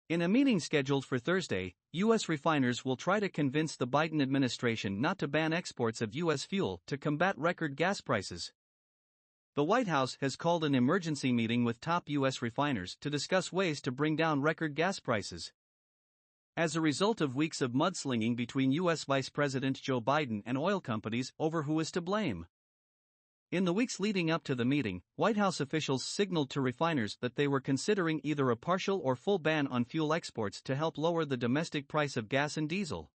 In a meeting scheduled for Thursday, U.S. refiners will try to convince the Biden administration not to ban exports of U.S. fuel to combat record gas prices. The White House has called an emergency meeting with top U.S. refiners to discuss ways to bring down record gas prices. As a result of weeks of mudslinging between U.S. Vice President Joe Biden and oil companies over who is to blame. In the weeks leading up to the meeting, White House officials signaled to refiners that they were considering either a partial or full ban on fuel exports to help lower the domestic price of gas and diesel.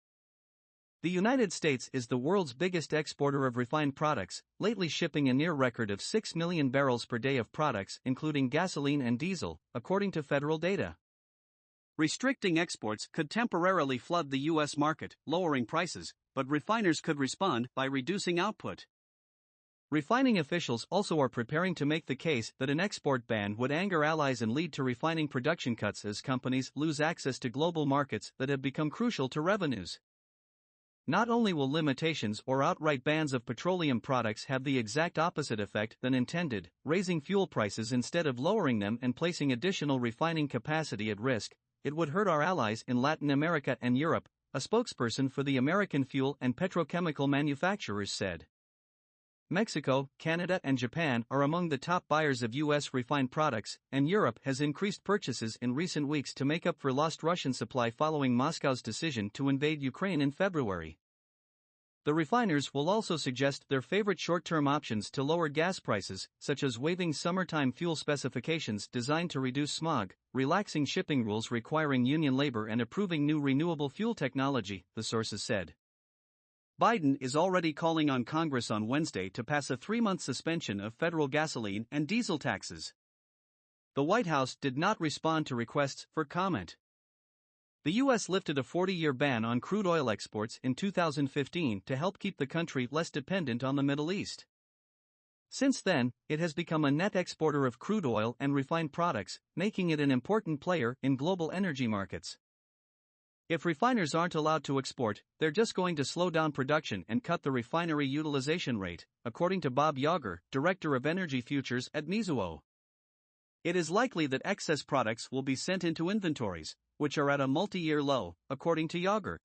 The United States is the world's biggest exporter of refined products, lately shipping a near record of 6 million barrels per day of products including gasoline and diesel, according to federal data. Restricting exports could temporarily flood the U.S. market, lowering prices, but refiners could respond by reducing output. Refining officials also are preparing to make the case that an export ban would anger allies and lead to refining production cuts as companies lose access to global markets that have become crucial to revenues. Not only will limitations or outright bans of petroleum products have the exact opposite effect than intended, raising fuel prices instead of lowering them and placing additional refining capacity at risk, it would hurt our allies in Latin America and Europe, a spokesperson for the American fuel and petrochemical manufacturers said. Mexico, Canada, and Japan are among the top buyers of U.S. refined products, and Europe has increased purchases in recent weeks to make up for lost Russian supply following Moscow's decision to invade Ukraine in February. The refiners will also suggest their favorite short-term options to lower gas prices, such as waiving summertime fuel specifications designed to reduce smog, relaxing shipping rules requiring union labor, and approving new renewable fuel technology, the sources said. Biden is already calling on Congress on Wednesday to pass a 3-month suspension of federal gasoline and diesel taxes. The White House did not respond to requests for comment. The U.S. lifted a 40-year ban on crude oil exports in 2015 to help keep the country less dependent on the Middle East. Since then, it has become a net exporter of crude oil and refined products, making it an important player in global energy markets. If refiners aren't allowed to export, they're just going to slow down production and cut the refinery utilization rate, according to Bob Yager, director of energy futures at Mizuho. It is likely that excess products will be sent into inventories, which are at a multi-year low, according to Yager.